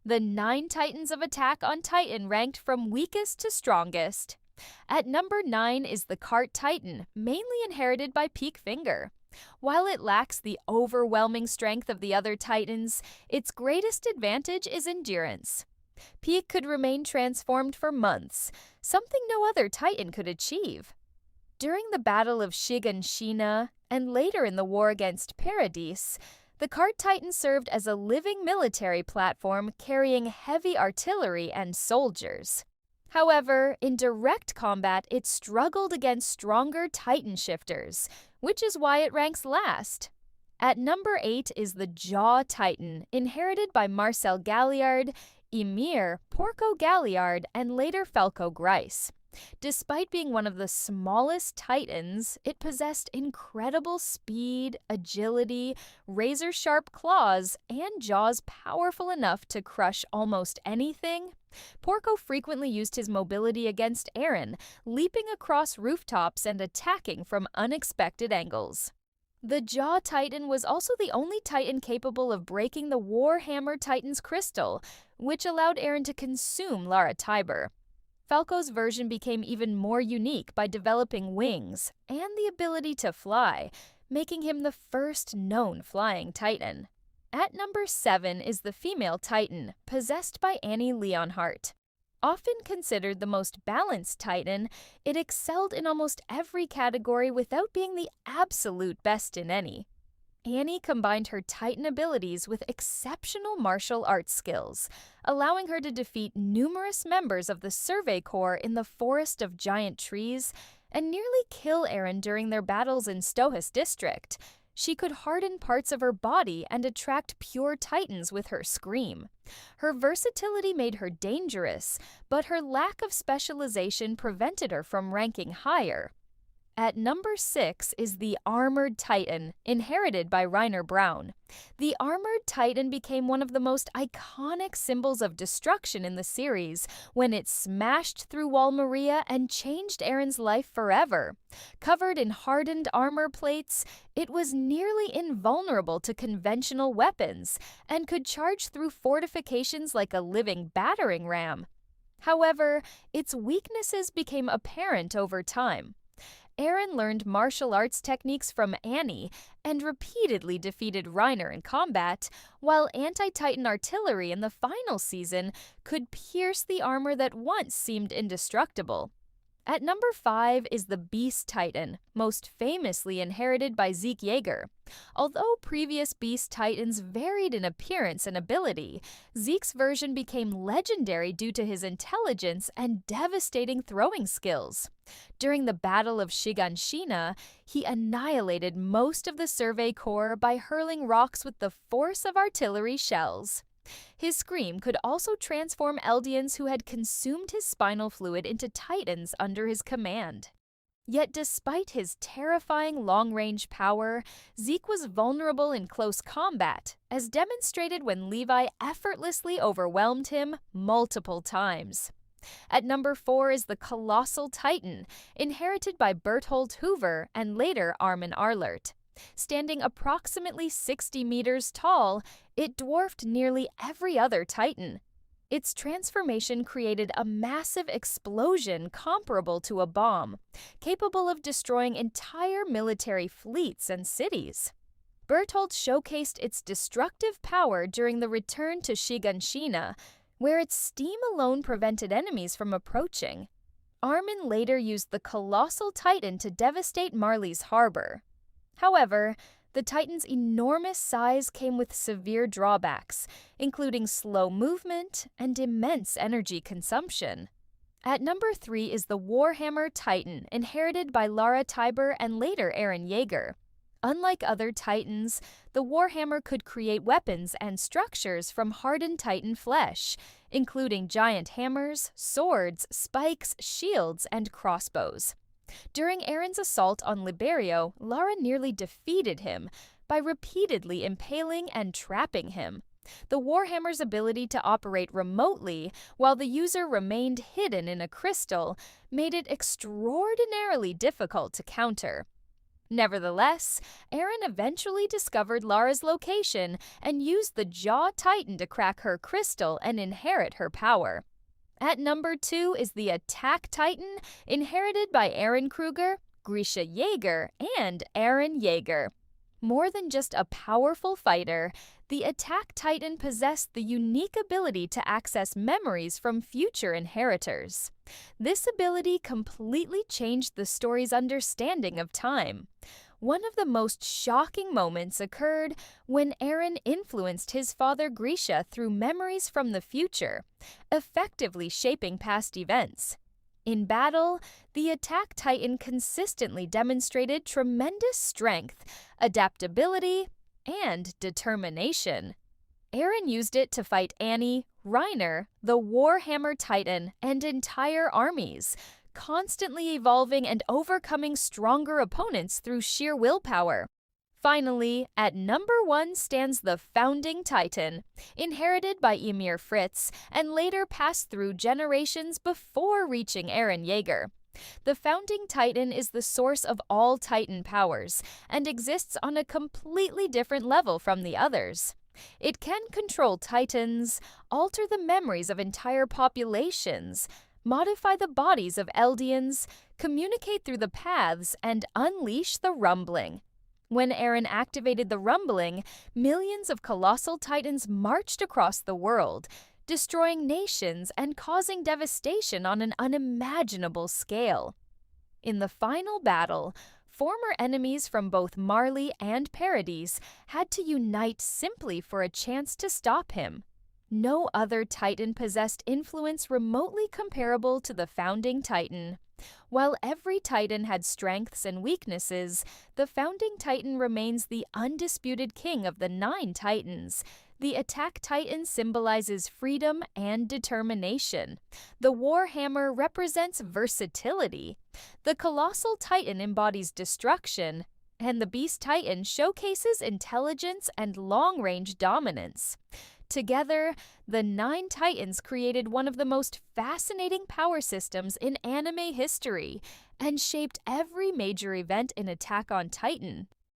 The 9 titans of Attack on Titan ranked from weakest to strongest. At number 9 is the Cart Titan, mainly inherited by Peak Finger. While it lacks the overwhelming strength of the other titans, its greatest advantage is endurance. Peak could remain transformed for months, something no other titan could achieve. During the Battle of Shiganshina, and later in the war against Paradis, the Cart Titan served as a living military platform carrying heavy artillery and soldiers. However, in direct combat, it struggled against stronger Titan shifters, which is why it ranks last. At number 8 is the Jaw Titan, inherited by Marcel Galliard, Ymir, Porco Galliard, and later Falco Grice. Despite being one of the smallest titans, it possessed incredible speed, agility, razor-sharp claws, and jaws powerful enough to crush almost anything. Porco frequently used his mobility against Eren, leaping across rooftops and attacking from unexpected angles. The Jaw Titan was also the only titan capable of breaking the Warhammer Titan's crystal, which allowed Eren to consume Lara Tiber. Falco's version became even more unique by developing wings and the ability to fly, making him the first known flying titan. At number 7 is the female titan, possessed by Annie Leonhardt. Often considered the most balanced titan, it excelled in almost every category without being the absolute best in any. Annie combined her titan abilities with exceptional martial arts skills, allowing her to defeat numerous members of the Survey Corps in the Forest of Giant Trees and nearly kill Eren during their battles in Stohus District. She could harden parts of her body and attract pure titans with her scream. Her versatility made her dangerous, but her lack of specialization prevented her from ranking higher. At number 6 is the Armored Titan, inherited by Reiner Braun. The Armored Titan became one of the most iconic symbols of destruction in the series when it smashed through Wall Maria and changed Eren's life forever. Covered in hardened armor plates, it was nearly invulnerable to conventional weapons and could charge through fortifications like a living battering ram. However, its weaknesses became apparent over time. Eren learned martial arts techniques from Annie and repeatedly defeated Reiner in combat, while anti-Titan artillery in the final season could pierce the armor that once seemed indestructible. At number 5 is the Beast Titan, most famously inherited by Zeke Yeager. Although previous Beast Titans varied in appearance and ability, Zeke's version became legendary due to his intelligence and devastating throwing skills. During the Battle of Shiganshina, he annihilated most of the Survey Corps by hurling rocks with the force of artillery shells. His scream could also transform Eldians who had consumed his spinal fluid into titans under his command. Yet despite his terrifying long-range power, Zeke was vulnerable in close combat, as demonstrated when Levi effortlessly overwhelmed him multiple times. At number 4 is the Colossal Titan, inherited by Berthold Hoover and later Armin Arlert. Standing approximately 60 meters tall, it dwarfed nearly every other Titan. Its transformation created a massive explosion comparable to a bomb, capable of destroying entire military fleets and cities. Berthold showcased its destructive power during the return to Shiganshina, where its steam alone prevented enemies from approaching. Armin later used the Colossal Titan to devastate Marley's harbor. However, the Titan's enormous size came with severe drawbacks, including slow movement and immense energy consumption. At number 3 is the Warhammer Titan, inherited by Lara Tiber and later Eren Yeager. Unlike other Titans, the Warhammer could create weapons and structures from hardened Titan flesh, including giant hammers, swords, spikes, shields, and crossbows. During Eren's assault on Liberio, Lara nearly defeated him by repeatedly impaling and trapping him. The Warhammer's ability to operate remotely while the user remained hidden in a crystal made it extraordinarily difficult to counter. Nevertheless, Eren eventually discovered Lara's location and used the Jaw Titan to crack her crystal and inherit her power. At number 2 is the Attack Titan, inherited by Eren Kruger, Grisha Jaeger, and Eren Jaeger. More than just a powerful fighter, the Attack Titan possessed the unique ability to access memories from future inheritors. This ability completely changed the story's understanding of time. One of the most shocking moments occurred when Eren influenced his father Grisha through memories from the future, effectively shaping past events. In battle, the Attack Titan consistently demonstrated tremendous strength, adaptability, and determination. Eren used it to fight Annie, Reiner, the Warhammer Titan, and entire armies, constantly evolving and overcoming stronger opponents through sheer willpower. Finally, at number 1 stands the Founding Titan, inherited by Ymir Fritz and later passed through generations before reaching Eren Jaeger. The Founding Titan is the source of all Titan powers and exists on a completely different level from the others. It can control Titans, alter the memories of entire populations, modify the bodies of Eldians, communicate through the paths, and unleash the rumbling. When Eren activated the rumbling, millions of colossal titans marched across the world, destroying nations and causing devastation on an unimaginable scale. In the final battle, former enemies from both Marley and Paradis had to unite simply for a chance to stop him. No other Titan possessed influence remotely comparable to the Founding Titan. While every Titan had strengths and weaknesses, the Founding Titan remains the undisputed king of the 9 Titans. The Attack Titan symbolizes freedom and determination. The Warhammer represents versatility. The Colossal Titan embodies destruction, and the Beast Titan showcases intelligence and long-range dominance. Together, the 9 Titans created one of the most fascinating power systems in anime history and shaped every major event in Attack on Titan.